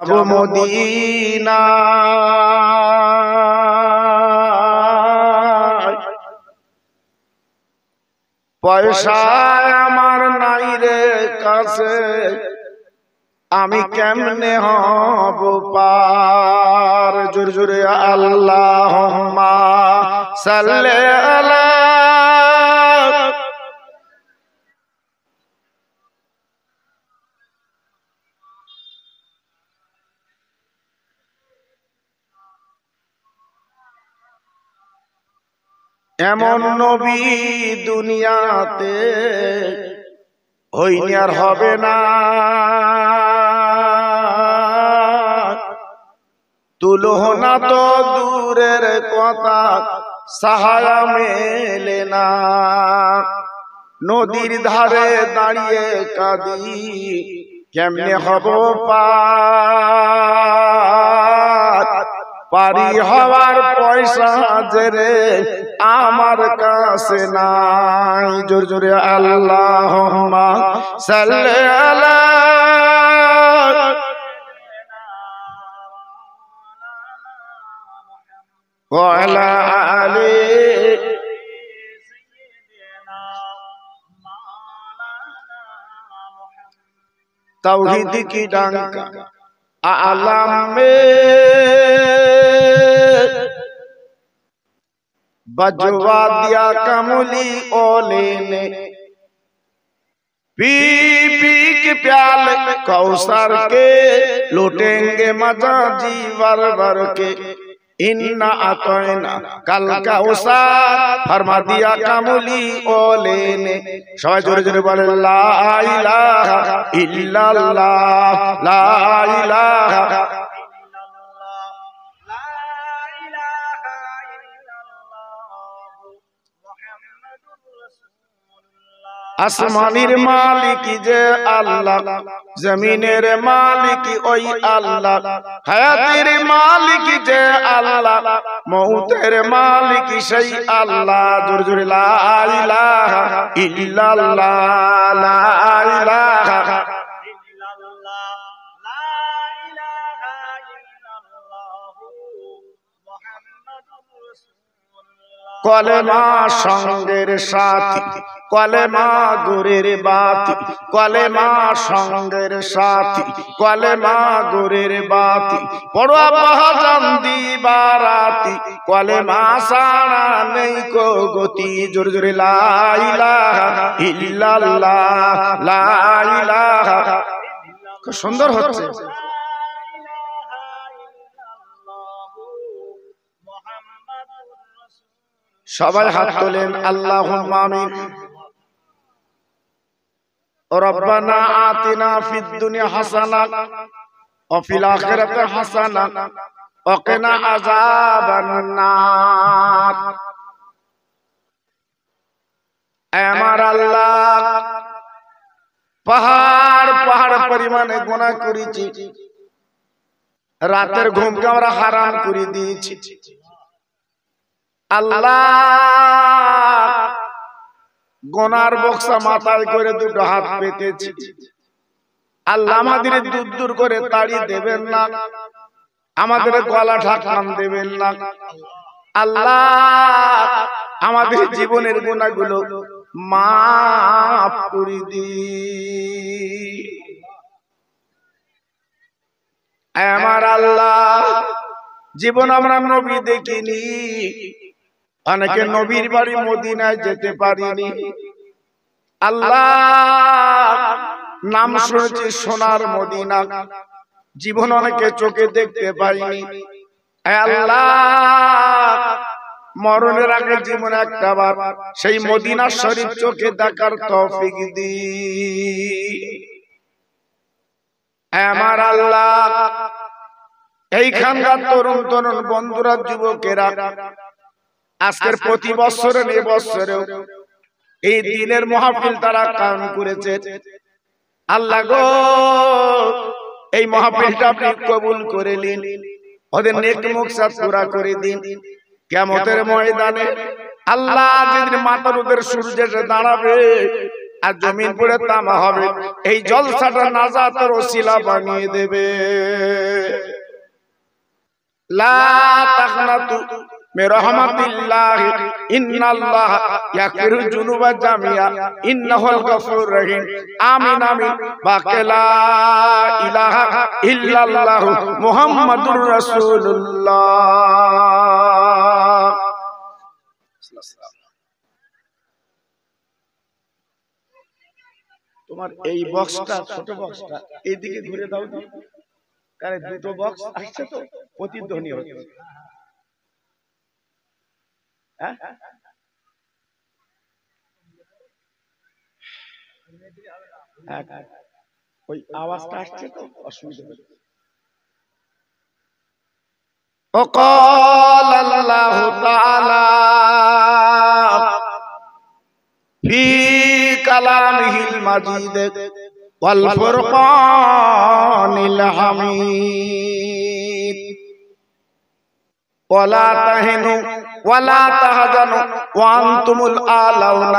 যাব মদিনা পয়সা আমার নাই রে কাছে আমি কেমনে হব পার জোরে জোরে আল্লাহুম্মা সাল্লি আলা এমন নবী দুনিয়াতে হইনি আর হবে না তুলনা তো দূরের কথা সাহারা মেলে না নদীর ধারে দাঁড়িয়ে কাঁদি কেমনে হব পার পারি হওয়ার পয়সা জেরে আমার কাছে নাই জোরে জোরে আল্লাহুম্মা সাল্লি আলা ওয়া আলা আলি তাওহীদ কি ডাঙ্কা आलम में बजवा दिया कमली ओले ने पी पी के प्याले कौसर के लूटेंगे मजा जी वर वर के इन्ना अतैना कल कौसर फरमा दिया कमली ओले ने सबाई जोरे जोरे बोले ला इलाहा इल्लल्लाह ला इलाहा আসমানের মালিক যে আল্লাহ জমিনের মালিক ওই আল্লাহ হায়াতের মালিক যে আল্লাহ মউতের মালিক সেই আল্লাহ জোরে জোরে লা ইলাহা ইল্লাল্লাহ লা ইলাহা ইল্লাল্লাহ লা ইলাহা ইল্লাল্লাহ মুহাম্মাদুর রাসূলুল্লাহ কলেমা সঙ্গের সাথী কলেমা গুরের বাতি কলেমা সঙ্গের সাথী কলেমা গুরের বাতি পড়া বাহাজান দিবারাতি কলেমা সারা নেই কো গতি জোরে জোরে লা ইলাহা ইল্লাল্লাহ লা ইলাহা খুব সুন্দর হচ্ছে সবাই হাত তোলেন আল্লাহুম্মা আমিন ربنا آتنا في الدنيا حسنة وفي الآخرة حسنة وقنا عذاب النار আমার আল্লাহ পাহাড় পাহাড় পরিমাণে গুনাহ করেছি রাতের ঘুমকে আমরা হারাম করে দিয়েছি আল্লাহ গোনার বক্সা মাথায় করে দুটো হাত পেতেছি আল্লাহ আমাদের দূর দূর করে তাড়ি দেবেন না আমাদের গলা ঢাকান দেবেন না আল্লাহ আমাদের জীবনের গুনাহগুলো মাফ করে দিন আমার আল্লাহ জীবন আমরা নবী দেখিনি অনেকে নবীর বাড়ি মদিনায় যেতে পারিনি আল্লাহ নাম শুনেছি সোনার মদিনা জীবন অনেকে চোখে দেখতে পাইনি আল্লাহ মরণের আগে জীবন একটা বার সেই মদিনা শরীফ চোখে দেখার তৌফিক দিন আমার আল্লাহ এইখানকার তরুণ তরুণ বন্ধুরা যুবকেরা আজকের প্রতি বছরে এই বছরেও এই দিনের মাহফিল তারা কায়েম করেছে আল্লাহ গো এই মাহফিলটা আপনি কবুল করে নিন ওদের নেক মুকসাদ পুরা করে দিন কিয়ামতের ময়দানে আল্লাহ যেদিন মাথার উপর সূর্য এসে দাঁড়াবে আর জমিন পুড়ে তামা হবে এই জলসাটা নাজাতের ওসিলা বানিয়ে দেবে লা তাকনাতু মির রাহমাতিল্লাহি ইন্নাল্লাহা ইয়াগফিরু যুনুবা জামিআ ইন্নাহুল গফুরুর রহিম। আমিন আমিন। বাকি লা ইলাহা ইল্লাল্লাহু মুহাম্মাদুর রাসূলুল্লাহ। তোমার এই বক্সটা, ছোট বক্সটা এইদিকে ঘুরে দাও, কারণ দুটো বক্স আসছে তো প্রতিধ্বনি হচ্ছে। ওই আওয়াজটা আসছে তো অসুবিধা হচ্ছে। وقال الله تعالى في كلامه المجيد والفرقان الحميد ولا تهنوا ولا تحزنوا وأنتم الأعلون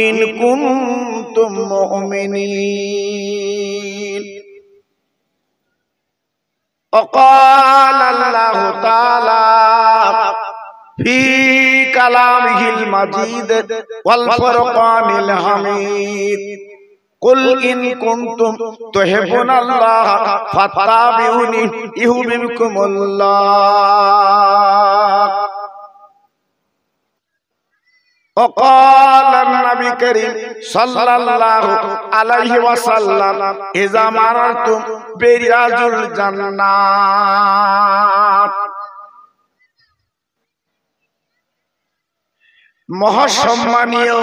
إن كنتم مؤمنين وقال الله تعالى في كلامه المجيد والفرقان الحميد قل إن كنتم تحبون الله فاتبعوني يحببكم الله وقال النبي الكريم صلى الله عليه وسلم إذا مررتم برياض الجنات মহাসম্মানীয়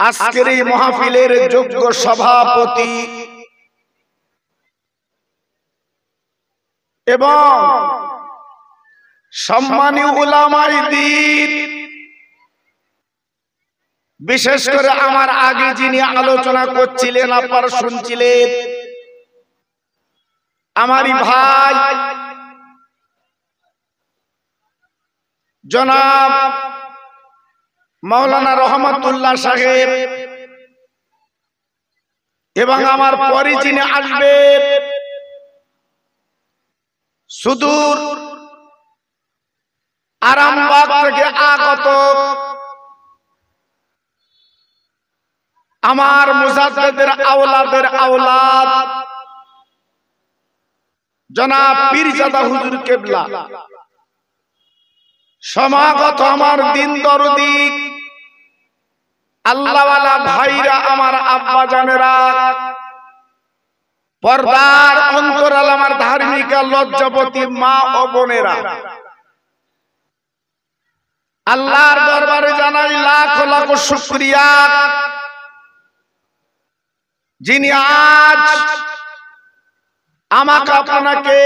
আজকের এই মাহফিলের যোগ্য সভাপতি এবং সম্মানীয় উলামায়ে দ্বীন, বিশেষ করে আমার আগে যিনি আলোচনা করছিলেন আপনারা শুনছিলেন, আমারই ভাই জনাব মাওলানা রহমাতুল্লাহ সাহেব এবং আমার পরে যিনি আসবেন সুদূর আরামবাগ থেকে আগত আমার মুজাদ্দিদের আওলাদের আওলাদ জনাব পীরজাদা হুজুর কেবলা, সমাগত আমার দিন দরদি আল্লাহওয়ালা ভাইরা, আমার আব্বা জানেরা, পর্দার অন্তরাল আমার ধার্মিকা লজ্জাবতী মা ও বোনেরা, আল্লাহর দরবারে জানাই লাখ লাখ শুকরিয়া, যিনি আজ আমাকে আপনাকে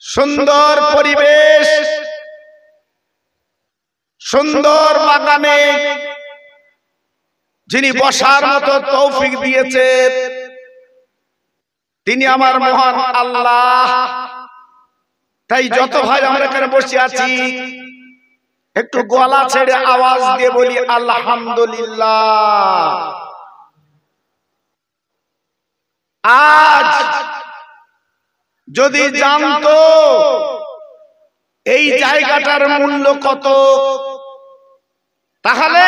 সুন্দর পরিবেশ, সুন্দর বাগানে যিনি বসার মতো তৌফিক দিয়েছেন, তিনি আমার মহান আল্লাহ। তাই যত ভাই আমরা এখানে বসে আছি একটু গলা ছেড়ে আওয়াজ দিয়ে বলি আলহামদুলিল্লাহ। আজ যদি জানতো এই জায়গাটার মূল্য কত, তাহলে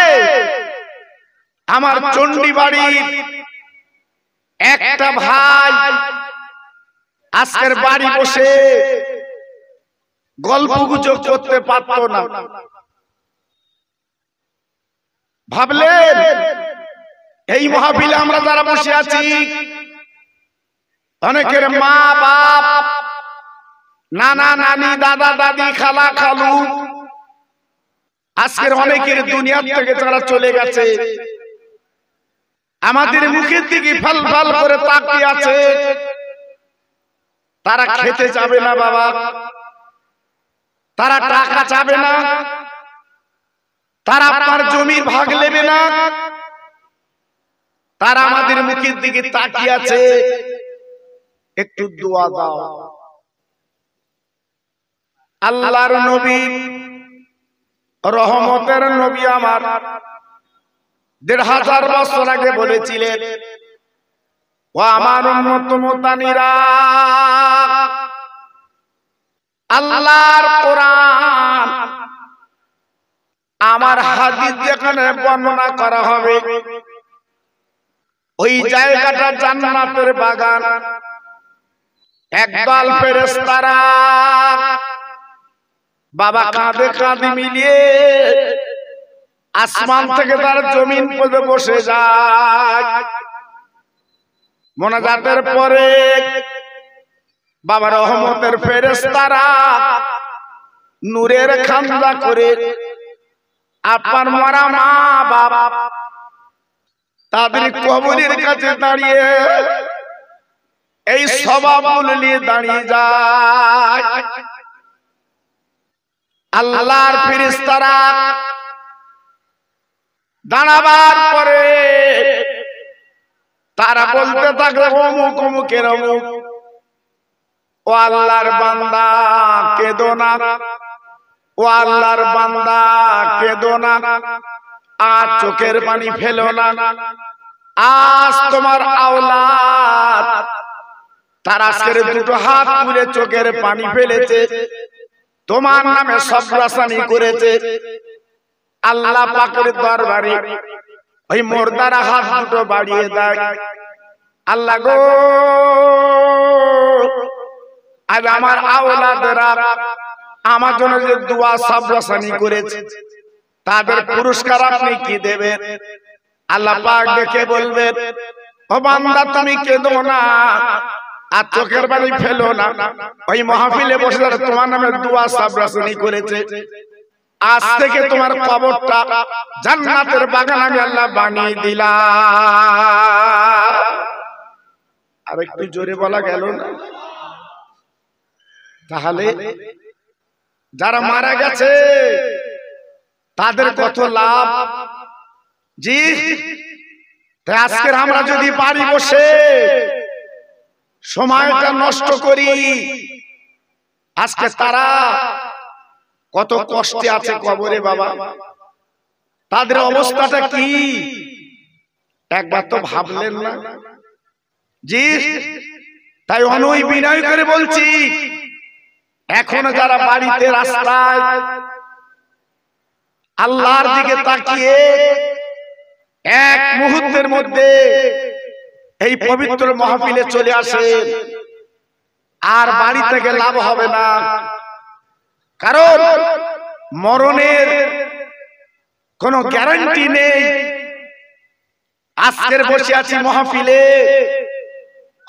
আমার চণ্ডীবাড়ির একটা ভাই আজকের বাড়ি বসে গল্প গুজব করতে পারতো না। ভাবলেন এই মাহফিলে আমরা যারা বসে আছি, অনেকের মা বাপ, নানা নানি, দাদা দাদি, খালা খালু আজকের অনেকের দুনিয়া থেকে যারা চলে গেছে, আমাদের মুখের দিকে ফাল ফাল করে তাকিয়ে আছে। তারা খেতে যাবে না বাবা, তারা টাকা চাবে না, তারা আপনার জমির ভাগ নেবে না, তারা আমাদের মুখের দিকে তাকিয়ে আছে, একটু দোয়া দাও। আল্লাহর নবী, রহমতের নবী আমার ১৫০০ বছর আগে বলেছিলেন, ও আমার উম্মত মুতানিরা, আল্লাহর কোরআন আমার হাদিস যেখানে বর্ণনা করা হবে ওই জায়গাটা জান্নাতের বাগান। একদল ফেরেশতারা বাবা কাঁধে কাঁধ মিলিয়ে আসমান থেকে তার জমিন পর্যন্ত বসে যায়। মোনাজাতের পরে বাবা রহমতের ফেরেশতারা নূরের খান্দা করে আপনার মরা মা বাবা তাদের কবরের কাছে দাঁড়িয়ে এই সওয়াবগুলো নিয়ে দাঁড়িয়ে যায়। আল্লাহর ফেরেশতারা দাঁড়াবার পরে তারা বলতে থাকলো অমুক অমুকের অমুক, ও আল্লাহর বান্দা কেঁদো না, ও আল্লাহর বান্দা কেঁদো না, আজ চোখের পানি ফেলো না, আজ তোমার আওলাদ তার আজকের দুটো হাত তুলে চোখের পানি ফেলেছে, তোমার নামে সবরাসানি করেছে। আল্লাহ পাকের দরবারে ওই মুর্দারা হাত দুটো বাড়িয়ে দেয়, আল্লাহ গো আজ আমার আওলাদেরা আমার জন্য যে দোয়া সবরাসানি করেছে তাদের পুরস্কার আপনি কি দেবেন? আল্লাহ পাক দেখে বলবেন, ও বান্দা তুমি কেঁদো না আর চোখের পানি ফেলো না, ওই মাহফিলে বসে তোমার নামে দোয়া সবরাসানি করেছে, আজ থেকে তোমার কবরটা জান্নাতের বাগান আমি আল্লাহ বানিয়ে দিলাম। আর একটু জোরে বলা গেল না? তাহলে যারা মারা গেছে তাদের কত লাভ। জি, আজকে আমরা যদি বাড়ি বসে সময়টা নষ্ট করি, আজকে তারা কত কষ্টে আছে কবরে বাবা, তাদের অবস্থাটা কি একবার তো ভাবলেন না? জি, তাই অনুই বিনয় করে বলছি, এখনো যারা বাড়িতে রাস্তায় আল্লাহর দিকে তাকিয়ে এক মুহূর্তের মধ্যে এই পবিত্র মাহফিলে চলে আসে, আর বাড়ি থেকে লাভ হবে না, কারণ মরণের কোনো গ্যারান্টি নেই। আজকের বসে আছি মাহফিলে,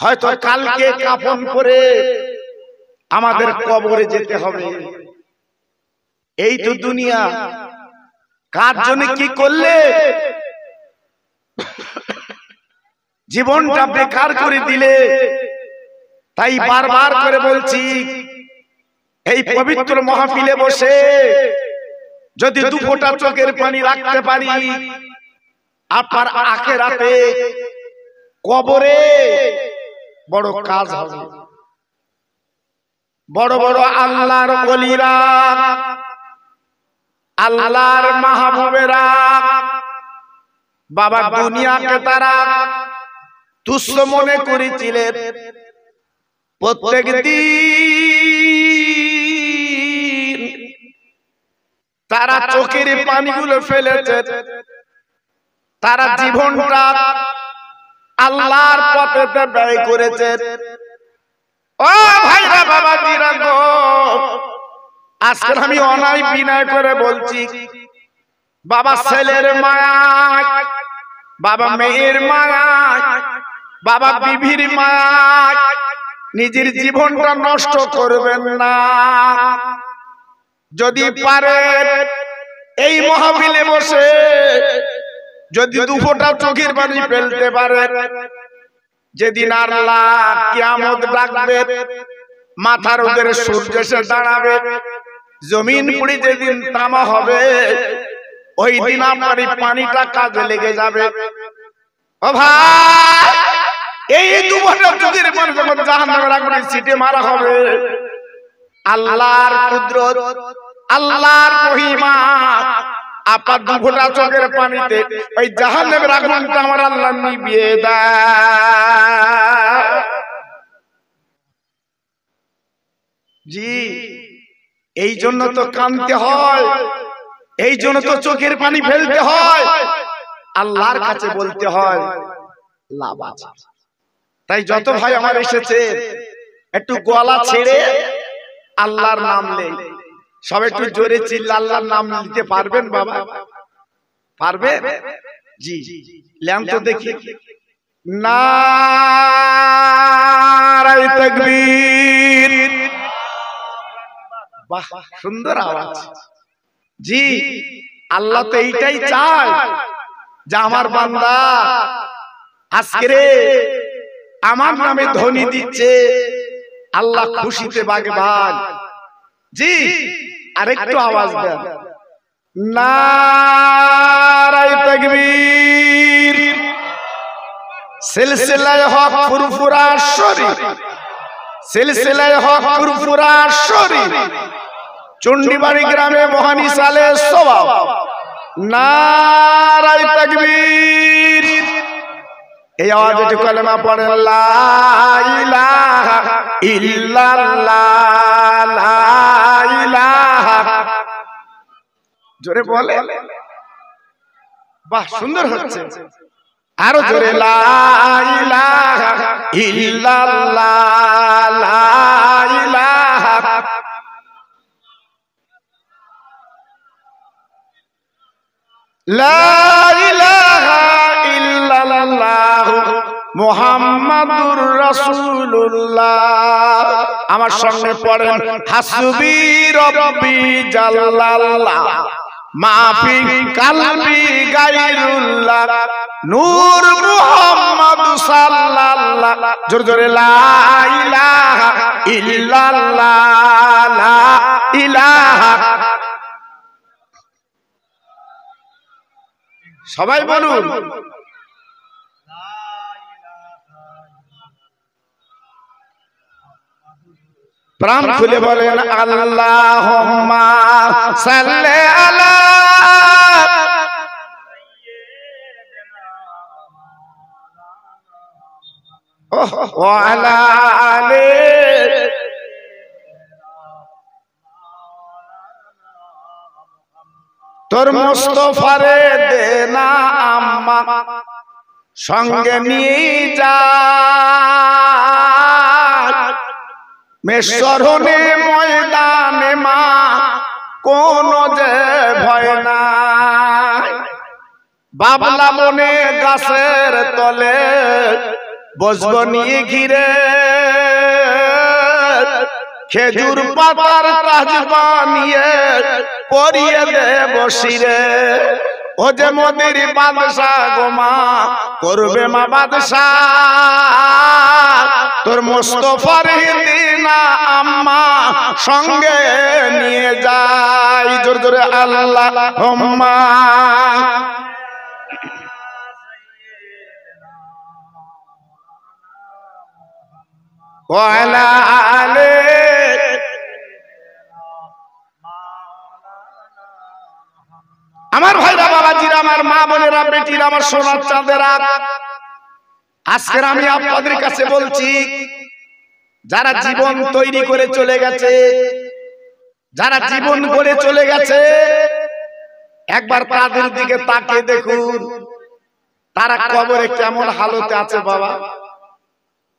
হয়তো কালকে কাফন পরে আমাদের কবরে যেতে হবে। এই তো দুনিয়া, কার জন্য কি করলে জীবনটা বেকার করে দিলে। তাই বারবার করে বলছি, এই পবিত্র মাহফিলে বসে যদি দু ফোঁটা চোখের পানি রাখতে পারি, আপনার আখিরাতে কবরে বড় কাজ হবে। বড় বড় আল্লাহর ওলিরা, আল্লাহর মাহবুবেরা বাবা দুনিয়াকে তারা তুচ্ছ মনে করেছিলেন। প্রত্যেক দিন তারা চোখের পানিগুলো ফেলেছে, তারা জীবনটা আল্লাহর পথেতে ব্যয় করেছে। ও ভাইরা বাবাজিরা গো, আজকে আমি অনাই বিনয় করে বলছি, বাবা ছেলের মায়া, বাবা মেয়ের মায়া, বাবা বিবির মায়া নিজের জীবনটা নষ্ট করবেন না। যদি পারেন এই মাহফিলে বসে যদি দু ফোঁটা চোখের পানি ফেলতে পারেন, যেদিন আল্লাহ কিয়ামত ডাকবে, মাথার উপরে সূর্য এসে দাঁড়াবে, জমিন পুড়ে যেদিন তামা হবে, ওই দিন আপনার পানিটা কাজে লেগে যাবে। ও ভাই, এই দু ফোঁটা চোখের পানি যখন জাহান্নামের আগুনে ছিটে মারা হবে, আল্লাহর কুদরত, আল্লাহর মহিমা, আপনার দু ফোঁটা চোখের পানিতে ওই জাহান্নামের আগুনটা আমার আল্লাহ নিভিয়ে দেয়। জি, এই জন্য তো কাঁদতে হয়, এই জন্য তো চোখের পানি ফেলতে হয়, আল্লাহর কাছে বলতে হয় লাভ আছে। তাই যত ভাই আমার এসেছে একটু গলা ছেড়ে আল্লাহর নাম নেই, সব একটু জোরে চিল্লা আল্লাহর নাম নিতে পারবেন বাবা? পারবে? জি, লেন তো দেখি। নারায়ে তাকবীর। বাহ, সুন্দর আওয়াজ। জি, আল্লাহ তো এইটাই চায় যে আমার বান্দা আজকে আমার নামে ধ্বনি দিচ্ছে, আল্লাহ খুশিতে বাগে ভাগ। জি, আরেকটু আওয়াজ দেন। নারায়ে তাকবীর। সিলসিলায়ে হক ফুরফুরা শরীফ, সিলসিলায়ে হক ফুরফুরা শরীফ, চণ্ডীবাড়ি গ্রামে মহান ইসালে সওয়াব। নারায়ে তাকবীর। এই আওয়াজে একটু কালেমা পড়েন, লা ইলাহা ইল্লাল্লাহ, লা ইলাহা। জোরে বলে, বাহ সুন্দর হচ্ছে। আরো জোরে, লা ইলাহা ইল্লাল্লাহ, লা ইলাহা। লা ইলাহা ইল্লাল্লাহ মুহাম্মাদুর রাসূলুল্লাহ। আমার সঙ্গে পড়েন, হাসবি রব্বি জাল্লাল্লাহ, মাফি কালবি গায়রুল্লাহ, নূর মুহাম্মদ সাল্লাল্লাহ। জোরে জোরে, লা ইলাহা ইল্লাল্লাহ, লা ইলাহা। সবাই বলুন, প্রাণ খুলে বলেন, আল্লাহুম্মা সাল্লি আলা ওয়া আলা আলি। তোর মুস্তাফারে দেনা আম্মা সঙ্গে নিয়ে যা, মেশরণে ময়দানে মা কোন যে ভয় নাই। বাবলা মনে গাছের তলে বসব নিয়ে ঘিরে, খেজুর পাতার তাজ বানিয়ে পরিয়ে দেব শিরে। ও যে মোদের বাদশা গোমা করবে মা বাদশা, তোর মুস্তাফার হিদিনা আম্মা সঙ্গে নিয়ে যাই। জোর জোরে আল্লাহুম্মা ওয়া আলা আলি। আমার ভাইরা, বাবাজিরা, আমার মা বোনেরা, বেটিরা, আমার সোনার চাঁদেরা, আজকের আমি আপনাদের কাছে বলছি, যারা জীবন তৈরি করে চলে গেছে, যারা জীবন গড়ে চলে গেছে, একবার তাদের দিকে তাকিয়ে দেখুন তারা কবরে কেমন হালতে আছে বাবা।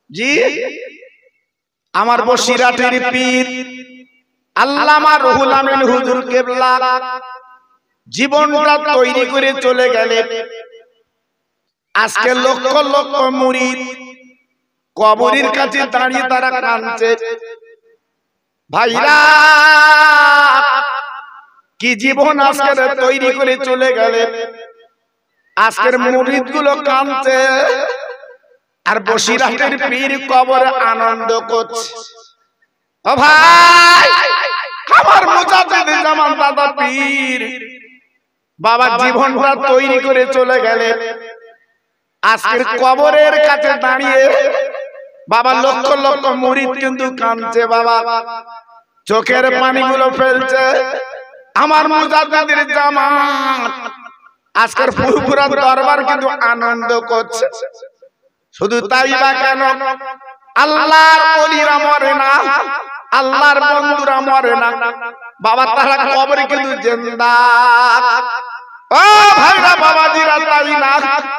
জি, আমার বসিরাটের পীর আল্লামা রুহুল আমিন হুজুর কেবলা জীবনটা তৈরি করে চলে গেলেন। আজকে লক্ষ লক্ষ মুরিদ কবরের কাছে দাঁড়িয়ে তারা কাঁদছে। ভাইরা, কি জীবন আজকে তৈরি করে চলে গেলেন। আজকের মুরিদ গুলো কাঁদছে, আর বসিরাটের পীর কবরে আনন্দ করছে। ও ভাই, আমার মুজাদ্দিদ জামান দাদা পীর বাবা জীবনটা তৈরি করে চলে গেলেন। আজকের কবরের কাছে দাঁড়িয়ে বাবা লক্ষ লক্ষ মুরিদ কিন্তু কাঁদছে বাবা, চোখের পানিগুলো ফেলছে। আমার মুজাদ্দিদের জামাত আজকের ফুরফুরা দরবার কিন্তু আনন্দ করছে। শুধু তাই বা কেন, আল্লাহর ওলিরা মরে না, আল্লাহর বন্ধুরা মরে না বাবা, তারা কবরে কিন্তু জিন্দা। ও ভাইরা বাবাজিরা, তাই না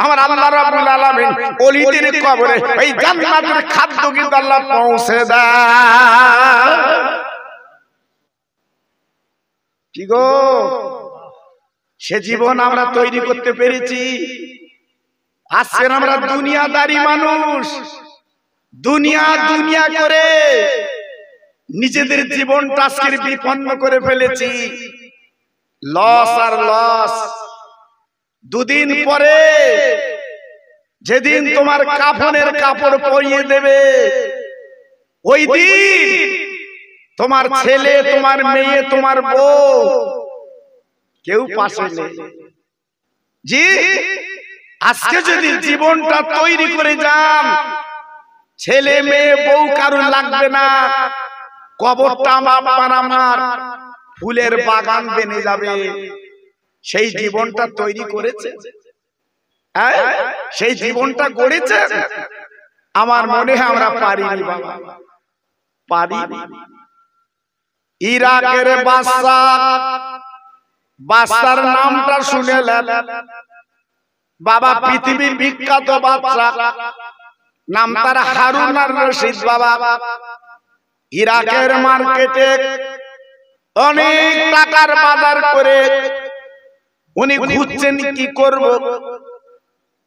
আমার আল্লাহ রাব্বুল আলামিন ওলিদের কবরে এই জান্নাতের খাদ্য কিন্তু আল্লাহ পৌঁছে দেয়। কি গো, সে জীবন আমরা তৈরি করতে পেরেছি। আজকে আমরা দুনিয়াদারি মানুষ, দুনিয়া দুনিয়া করে নিজেদের জীবনটা আজকে বিপন্ন করে ফেলেছি। লস আর লস। দুদিন পরে যেদিন তোমার কাফনের কাপড় পরিয়ে দেবে, ওই দিন তোমার ছেলে, তোমার মেয়ে, তোমার বউ কেউ পাশে নেই। জি, আজকে যদি জীবনটা তৈরি করে যান, ছেলে মেয়ে বউ কারুর লাগবে না, কবরটা আমার ফুলের বাগান বেনে যাবে। সেই জীবনটা তৈরি করেছে, সেই জীবনটা গড়েছে। আমার মনে হয় আমরা পারিনি বাবা, পারিনি। ইরাকের বাদশার নামটা শুনেলেন বাবা, পৃথিবীর বিখ্যাত বাদশা, নাম তার হারুন আর রশিদ বাবা। ইরাকের মার্কেটে অনেক টাকার বাজার করে উনি ঘুরছেন, কি করব।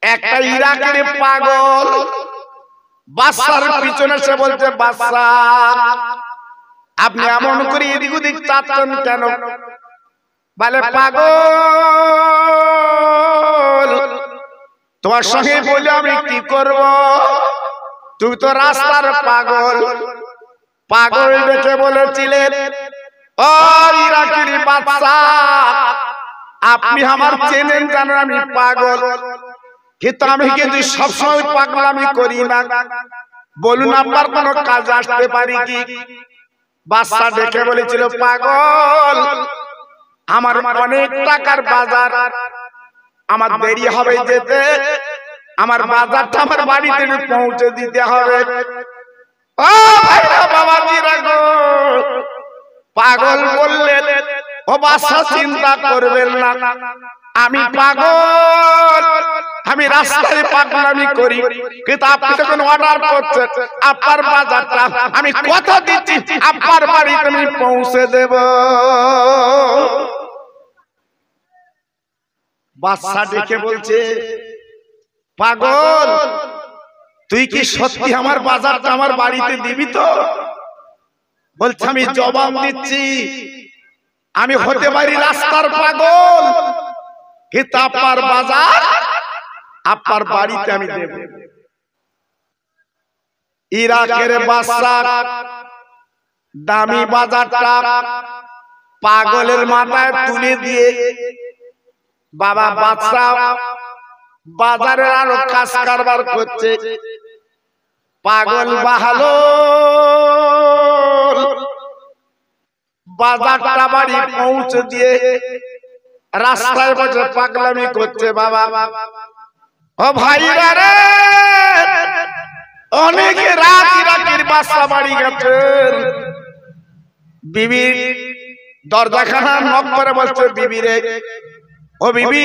একটা ইরাকের পাগল বাদশার পিছনে সে বলছে, বাদশা আপনি এমন করে এদিক ওদিক চাচ্ছেন কেন? বলে, পাগল তোমার সঙ্গে বলে আমি কি করব? তুমি তো রাস্তার পাগল। পাগল ডেকে বলেছিলেন, ও ইরাকের বাদশা, আপনি আমার চেনেন জানেন আমি পাগল, কিন্তু আমি কিন্তু সবসময় পাগলামি করি না। বলুন আপনার কোনো কাজ আসতে পারি কি? বাদশা ডেকে বলেছিল, পাগল আমার অনেক টাকার বাজার, আমার দেরি হবে যেতে, আমার বাজারটা আমার বাড়িতে পৌঁছে দিতে হবে। ও ভাইরা বাবাজিরা গো, পাগল বললেন, ও বাদশা চিন্তা করবেন না, আমি পাগল, আমি রাস্তায় পাগলামি করি, কিন্তু আপনি যখন অর্ডার করছেন আপনার বাজারটা আমি কথা দিচ্ছি আপনার বাড়িতে আমি পৌঁছে দেব। বাদশা ডেকে বলছে, পাগল তুই কি সত্যি আমার বাজারটা আমার বাড়িতে দিবি তো? বলছে, আমি জবাব দিচ্ছি, আমি হতে পারি রাস্তার পাগল, কিন্তু আপনার বাজার আপনার বাড়িতে আমি দেব। ইরাকের বাদশা দামি বাজারটা পাগলের মাথায় তুলে দিয়ে বাবা বাদশা বাজারের আরো কাজ কারবার করছে। পাগল বাহালো বাজারটা বাড়ি পৌঁছে দিয়ে রাস্তায় বসে পাগলামি করছে। বাবা, ও ভাইরা রে, অনেকে রাত ইরাকের বাদশা বাড়ি গেছেন, বিবি দরজাখানা নক করে বলছে, বিবি রে, ও বিবি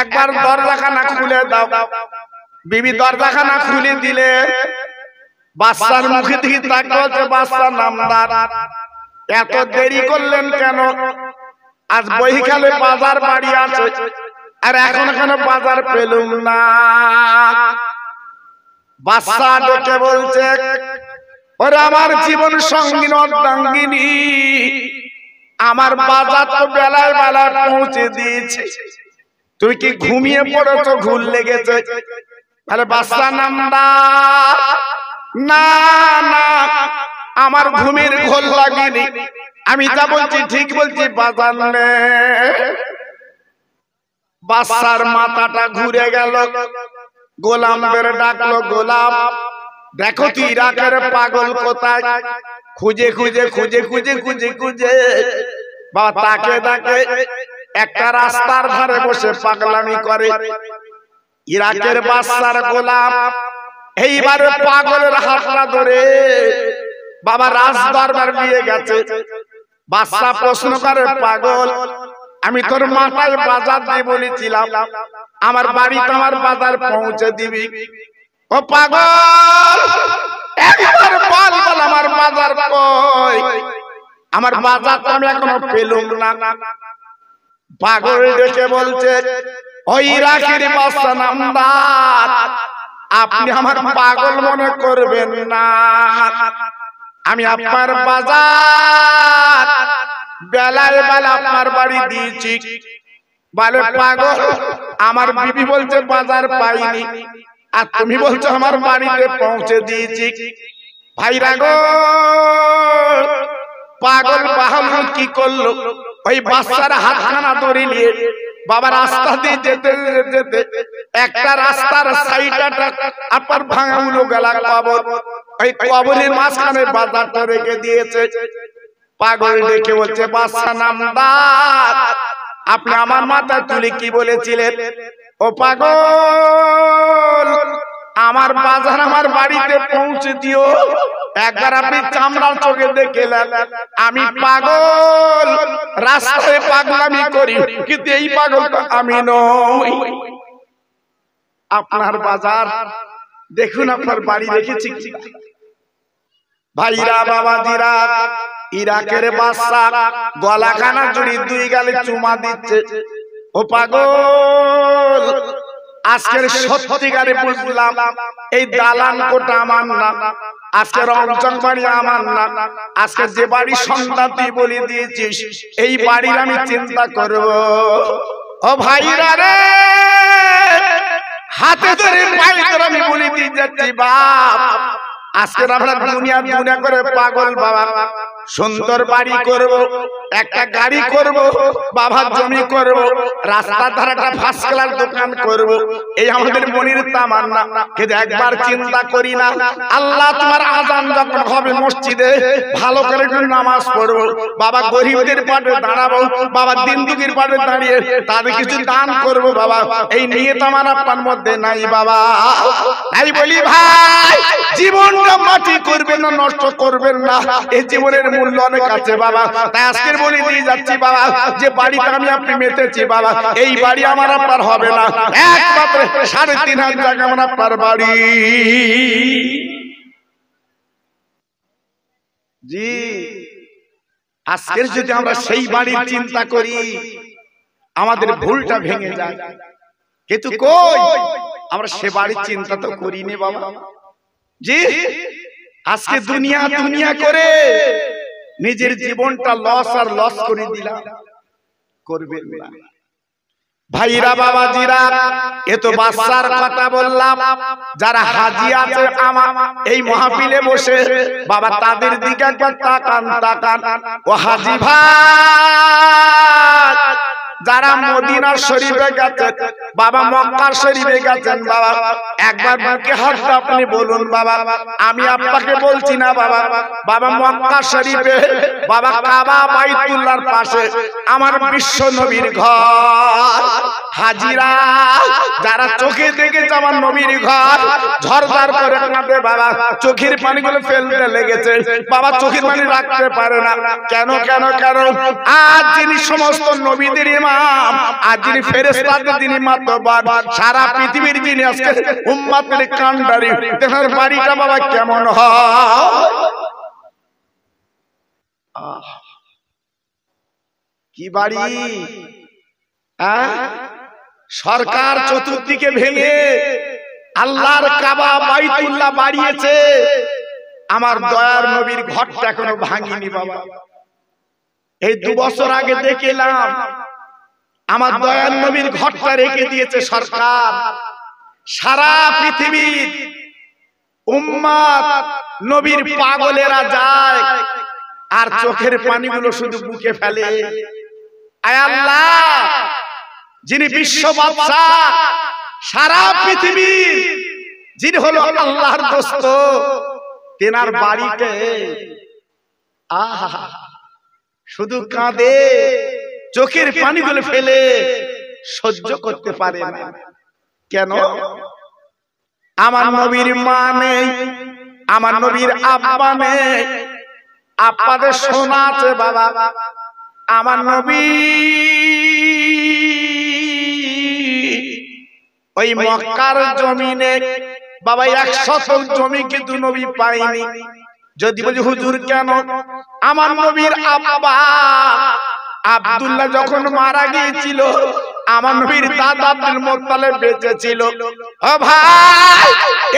একবার দরজাখানা খুলে দাও। বিবি দরজাখানা খুলে দিলে বাদশার মুখে দিকে তাকিয়ে, বাদশা নামদার এত দেরি করলেন কেন? আজ বৈকালে বাজার বাড়ি আছে, আর এখন কেন বাজার পেলুম না? বাদশা ডেকে বলছে, ওরে আমার জীবন সঙ্গিনী অর্ধাঙ্গিনী, আমার বাজার তো বেলায় বেলায় পৌঁছে দিয়েছে, তুই কি ঘুমিয়ে পড়েছো, ঘুম লেগেছে? তাহলে বাদশা নামদার, না না আমার ঘুমের ঘোর লাগেনি, আমি যা বলছি ঠিক বলছি, বাজার নে। বাদশার মাথাটা ঘুরে গেল, গোলামদের ডাকলো, গোলাম দেখো তুই ইরাকের পাগল কোথায়? খুঁজে খুঁজে খুঁজে খুঁজে খুঁজে খুঁজে বাবা তাকে তাকে একটা রাস্তার ধারে বসে পাগলামি করে। ইরাকের বাদশার গোলাম এইবারে পাগলের হাতটা ধরে বাবা রাজ দরবার নিয়ে গেছে। বাদশা প্রশ্ন করে, পাগল আমি তোর মাথায় বাজার দিয়ে বলেছিলাম আমার বাড়ি তোমার বাজার পৌঁছে দিবি। ও পাগল একবার বল বল আমার বাজার কই, আমার বাজার তো আমি এখনো পেলুম না। পাগল ডেকে বলছে, ওই ইরাকের বাদশা নামদার, আপনি আমার পাগল মনে করবেন না, আমি আপনার বাজার বেলায় বেলা আপনার বাড়ি দিয়েছি। বলে পাগল আমার বিবি বলছে বাজার পাইনি, আর তুমি বলছো আমার বাড়িতে পৌঁছে দিয়েছি। ভাইরা গো, পাগল বাহাদুর কি করলো, ওই বাচ্চার হাতখানা ধরে নিয়ে বাবা রাস্তা দিয়ে যেতে যেতে একটা রাস্তার সাইডটা আপনার ভাঙা উলো গলা কবর, ওই কবরের মাঝখানে বাজারটা রেখে দিয়েছে। পাগল ডেকে বলছে, বাদশা নামদার, আপনি আমার মাথায় তুলে কি বলেছিলেন? ও পাগল আমার বাজার আমার বাড়িতে পৌঁছে দিও। একবার আপনি চামড়ার চোখে দেখলেন আমি পাগল, রাস্তায় পাগলামি করি, কিন্তু এই পাগল আমি নই। আপনার বাজার দেখুন, আপনার বাড়ি রেখেছি। ভাইরা বাবাজিরা, ইরাকের বাদশা গলাখানা জুড়ি দুই গালে চুমা দিচ্ছে। ও পাগল আজকের সত্যিকারে বুঝলাম এই দালান কোটা আমার না, আজকের রংচং বাড়ি আমার না, আজকে যে বাড়ি সন্ধ্যা তুই বলে দিয়েছিস এই বাড়ির আমি চিন্তা করব। ও ভাইরা রে, হাতে ধরে পায়ে ধরে আমি বলে দিয়ে যাচ্ছি, বাপ আজকে আমরা দুনিয়া দুনিয়া করে পাগল বাবা, সুন্দর বাড়ি করব, একটা গাড়ি করব, বাবার জমি করব, রাস্তার ধারে একটা ফার্স্ট ক্লাস দোকান করব, এই আমাদের মনের তামান্না। কিন্তু একবার চিন্তা করি না, আল্লাহ তোমার আযান যখন হবে মসজিদে ভালো করে নামাজ পড়ব, বাবা গরিবদের পাশে দাঁড়াবো, বাবা দিন দুঃখীর পাশে দাঁড়িয়ে তাদের কিছু দান করব বাবা, এই নিয়ত আমার আপনার মধ্যে নাই বাবা। তাই বলি ভাই, জীবনটা মাটি করবেন না, নষ্ট করবেন না, এই জীবনের মূল্য অনেক আছে বাবা। তাই আজকের বলে দিয়ে যাচ্ছি বাবা, যে বাড়িতে আমি আপনি মেতেছি বাবা, এই বাড়ি আমার আপনার হবে না, একমাত্র ৩.৫ জায়গা আমার আপনার বাড়ি। জি আজকের যদি আমরা সেই বাড়ির চিন্তা করি আমাদের ভুলটা ভেঙে যায়, কিন্তু কই আমরা সে বাড়ির চিন্তা তো করিনি বাবা। জি আজকে দুনিয়া দুনিয়া করে নিজের জীবনটা লস আর লস করে দিলাম, করবেন না ভাইরা বাবাজিরা। এ তো বাদশার কথা বললাম, যারা হাজি আছে আমার এই মাহফিলে বসে বাবা তাদের দিকে একবার তাকান তাকান। ও হাজি ভাই যারা মদিনা শরীফে গেছেন বাবা, মক্কা শরীফে গেছেন বাবা, একবার বুকে হাত আপনি বলুন বাবা, আমি আপনাকে বলছি না বাবা, বাবা মক্কা শরীফে বাবা কাবা বাইতুল্লাহর পাশে আমার বিশ্ব নবীর ঘর। হাজিরা যারা চোখে দেখেছে আমার নবীর ঘর, ঝরঝর করে কাঁদে বাবা, চোখের পানিগুলো ফেলতে লেগেছে বাবা, চোখের পানি রাখতে পারে না। কেন কেন কেন? আজ যিনি সমস্ত নবীদের ইমাম, আজ যিনি ফেরেশতাদের যিনি মাতবার, সারা পৃথিবীর যিনি আজকে উম্মতের কান্ডারি, তার বাড়িটা বাবা কেমন হয়? কি বাড়ি! সরকার চতুর্দিকে ভেঙে আল্লাহর কাবা বাইতুল্লাহ বাড়িয়েছে, আমার দয়ার নবীর ঘরটা এখনো ভাঙিনি বাবা। এই 2 বছর আগে দেখলাম আমার দয়ার নবীর ঘরটা রেখে দিয়েছে সরকার। সারা পৃথিবীর উম্মত নবীর পাগলেরা যায় আর চোখের পানিগুলো শুধু বুকে ফেলে। আয় আল্লাহ, যিনি বিশ্ব বাদশা, সারা পৃথিবীর যিনি হলো আল্লাহর দোস্ত, তেনার বাড়িতে আহা, শুধু কাঁদে, চোখের পানিগুলো ফেলে, সহ্য করতে পারে না। কেন? আমার নবীর মা নেই, আমার নবীর আব্বা নেই। আপনাদের শোনা আছে বাবা, আমার নবী ওই মক্কার জমিনে বাবা 100 জমি কিন্তু নবী পায়নি। যদি বলি হুজুর কেন? আমার নবীর আব্বা আব্দুল্লাহ যখন মারা গিয়েছিল, আমার নবীর দাদা আব্দুল মুত্তালিব বেঁচে ছিল। ও ভাই,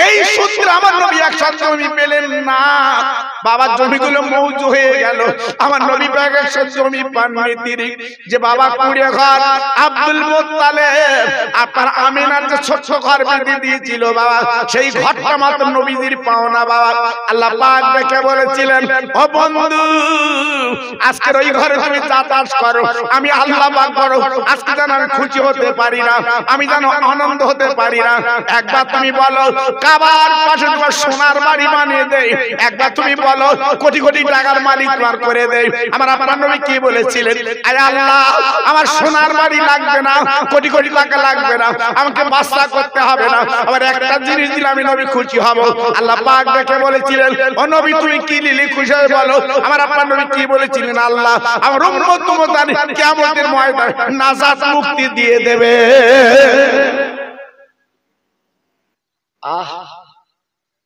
এই সূত্রে আমার নবী 100 জমি পেলেন না। বাবার জমিগুলো মৌজু হয়ে গেল। আমার নবী 100 জমি পাননি তিনি। যে বাবা কুড়ে ঘর আব্দুল মুত্তালিব আপনার আমিনার যে ছোট ঘর বেঁধে দিয়েছিল বাবা, সেই ঘরটা মাত্র নবীজির পাওনা বাবা। আল্লাহ পাক দেখে বলেছিলেন, ও বন্ধু, আজকের ওই ঘরে তুমি চাষ করো, আমি আল্লাহ পাক বড়, আজকে যেন আমি খুশি হতে পারি না, আমি যেন আনন্দ হতে পারি না। একবার তুমি বলো কাবার পাশে তোমার সোনার বাড়ি বানিয়ে দেই, একবার তুমি বলো কোটি কোটি টাকার মালিক তোমার করে দেই। আমার আপনার নবী কি বলেছিলেন? আয় আল্লাহ, আমার সোনার বাড়ি লাগবে না, কোটি কোটি টাকা লাগবে না, আমাকে বাদশা করতে হবে না, আমার একটা জিনিস দিলে আমি নবী খুশি হব। আল্লাহ পাক দেখে বলেছিলেন, ও নবী তুমি কি নিলে খুশি হয়ে বলো। আমার আপনার নবী কি বলেছিলেন? আল্লাহ আমার উম্মত তোমাদের কিয়ামতের ময়দানে নাজাত মুক্তি দিয়ে দেবে।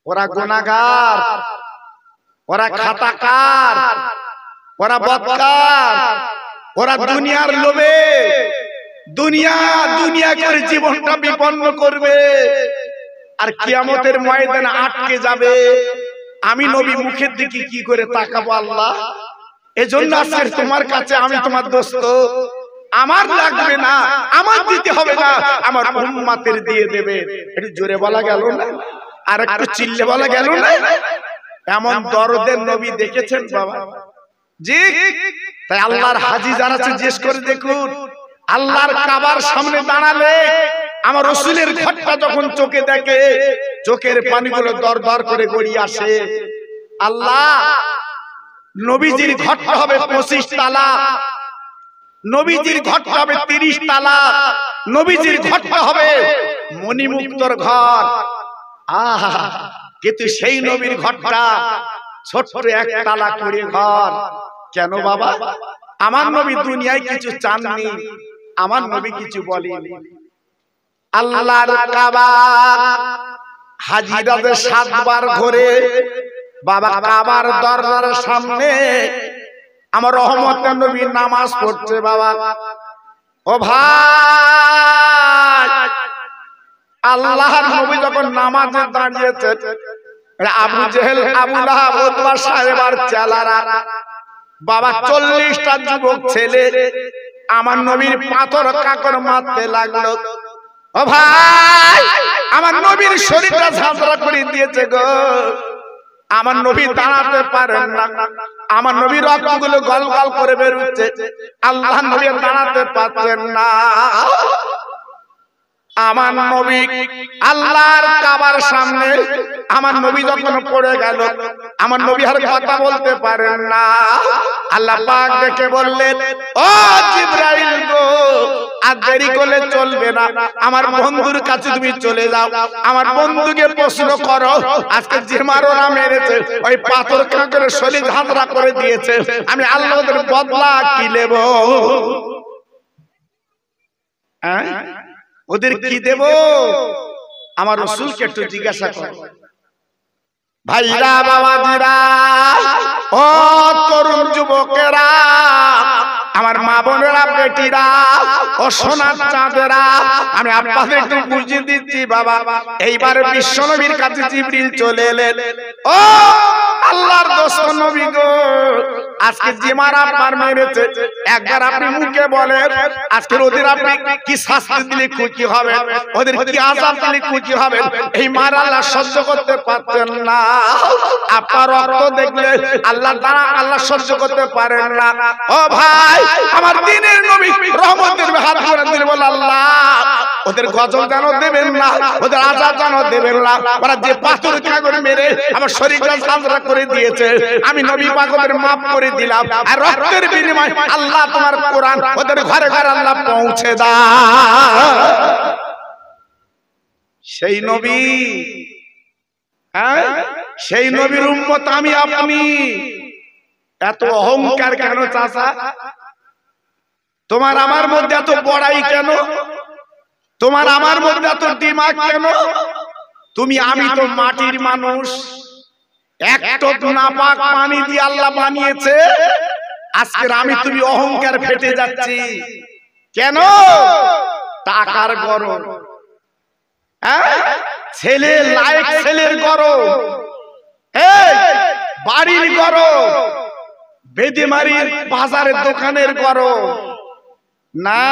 ওরা গুনাহগার, ওরা খাতাকার, ওরা বদকার, ওরা দুনিয়ার লোভে দুনিয়া দুনিয়া করে জীবনটা বিপন্ন করবে, আর কিয়ামতের ময়দানে আটকে যাবে। আমি নবী মুখের দিকে কি করে তাকাবো আল্লাহ? এজন্য আজকে তোমার কাছে আমি তোমার দোস্ত, আমার লাগবে না, আমার দিতে হবে না, আমার উম্মতের দিয়ে দেবে। একটু জোরে বলা গেল না? আর একটু চিল্লে বলা গেল না? এমন দরদের নবী দেখেছেন বাবা? জি। তাই আল্লাহর হাজি যারা আছে জিজ্ঞেস করে দেখুন, আল্লাহর কাবার সামনে দাঁড়ালে আমার রাসূলের ঘরটা যখন চোখে দেখে, চোখের পানিগুলো দরদর করে গড়িয়ে আসে। আল্লাহ নবীজির ঘরটা হবে 25 তালা, নবীজির ঘরটা হবে 30 তালা, নবীজির ঘরটা হবে মণিমুক্তর ঘর। আহা, কিন্তু সেই নবীর ঘরটা ছোট্ট এক তালা করে ঘর। কেন বাবা? আমার নবী দুনিয়ায় কিছু চাননি, আমার নবী কিছু বলেনি। আল্লাহর কাবা হাজিরা 7 বার ঘুরে বাবা কাবার দরজার সামনে আমার রহমতের নবী নামাজ পড়ছে বাবা। ও ভাই, আল্লাহর নবী যখন নামাজে দাঁড়িয়েছে, আবু জেহেল, আবু লাহাব, উতবা সাহেব আর চেলারা বাবা 40টা যুবক ছেলে আমার নবীর পাথর কাকর মারতে লাগলো। ও ভাই, আমার নবীর শরীরটা ঝাঁঝরা করে দিয়েছে গো। আমার নবী দাঁড়াতে পারেন না, আমার নবীর রক্তগুলো গলগল করে বের হচ্ছে, আল্লাহ নবী দাঁড়াতে পারছেন না। আমার নবী আল্লাহর কাবার সামনে আমার নবী যখন পড়ে গেল, আমার নবী আর কথা বলতে পারেন না। আল্লাহ পাক দেখে বললেন, ও জিবরাইল গো, আর দেরি করলে চলবে না, আমার বন্ধুর কাছে তুমি চলে যাও, আমার বন্ধুকে প্রশ্ন করো, আজকে যে মারোরা মেরেছে ওই পাথর কাঁকড়ে শরীর ঝাঁঝরা করে দিয়েছে, আমি আল্লাহর বদলা কি নেব? ওদের কি দেব? আমার রাসূলকে একটু জিজ্ঞাসা করো। ভাইরা, বাবাজিরা, ও তরুণ যুবকেরা, আমার মা বোনেরা, বেটিরা, ও সোনার চাঁদেরা, আমি আপনাদের একটু বুঝিয়ে দিচ্ছি বাবা। এইবারে বিশ্বনবীর কাছে জিবরিল চলে এলেন। ও আল্লাহর দোস্ত নবী গো, আজকে যে মারা আপনার মেরেছে, একবার আপনি মুখে বলেন আজকে ওদের আপনি কি শাস্তি দিলে খুশি হবেন, ওদের কি আযাব দিলে খুশি হবেন? এই মার আল্লাহ সহ্য করতে পারতেন না। আপনার রক্ত দেখলে আল্লাহ দ্বারা আল্লাহ সহ্য করতে পারেন না। ও ভাই, আমার দ্বীনের নবী রহমতের হাত করে দিলে বলে, আল্লাহ ওদের গজল যেন দেবেন না, ওদের আজাদ যেন দেবেন না। ওরা যে পাথর কাগরে মেরে আমার শরীরটা সাজরা করে দিয়েছে, আমি নবী পাক ওদের মাফ করে দিলাম। আর রক্তের বিনিময়ে আল্লাহ তোমার কোরআন ওদের ঘরে ঘরে আল্লাহ পৌঁছে দাও। সেই নবী, সেই নবীর উম্মত আমি আপনি। এত অহংকার কেন চাচা? তোমার আমার মধ্যে এত বড়াই কেন? তোমার আমার মধ্যে এত দিমাগ কেন? তুমি আমি তো মাটির মানুষ, এক টোপ নাপাক পানি দিয়ে আল্লাহ বানিয়েছে। আজকের আমি তুমি অহংকার ফেটে যাচ্ছি কেন? টাকার গরম, ছেলে লায়ক ছেলের গরম, বাড়ির গরম, বেদেমারির বাজারের দোকানের গরম। না,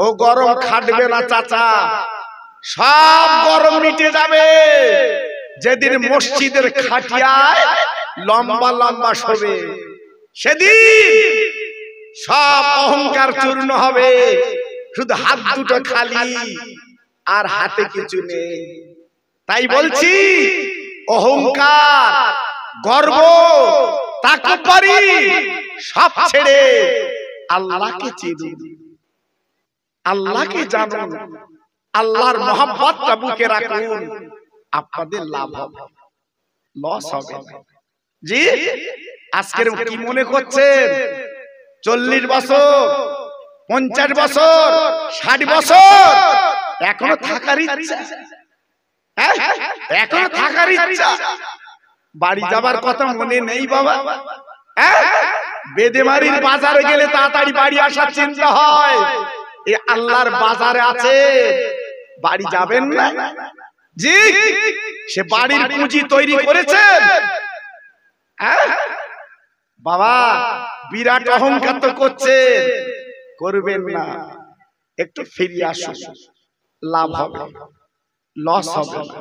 ও গরম খাটবে না চাচা, সব গরম মিটে যাবে যেদিন মসজিদের খাটিয়ায় লম্বা লম্বা শোবে। সেদিন সব অহংকার চূর্ণ হবে, শুধু হাত দুটো খালি আর হাতে কিছু নেই। তাই বলছি, অহংকার, গর্ব, তাকব্বুরি সব ছেড়ে আল্লাহকে চিনুন, আল্লাহকে জানুন, আল্লাহর মহব্বতটা বুকে রাখুন। আপনাদের লাভ হবে, লস হবে না। জি, আজকের কি মনে করছেন 40 বছর, 50 বছর, 60 বছর এখনো থাকার ইচ্ছা? এখনো থাকার ইচ্ছা? বাড়ি যাবার কথা মনে নেই বাবা? বেদেমারির বাজারে গেলে তাড়াতাড়ি বাড়ি আসার চিন্তা হয়। এই আল্লাহর বাজারে আছে, বাড়ি যাবেন না? জি, সে বাড়ির পুঁজি তৈরি করেছেন। বাবা বিরাট অহংকার তো করছেন, করবেন না। একটু ফিরে আসুন, লাভ হবে, লস হবে না।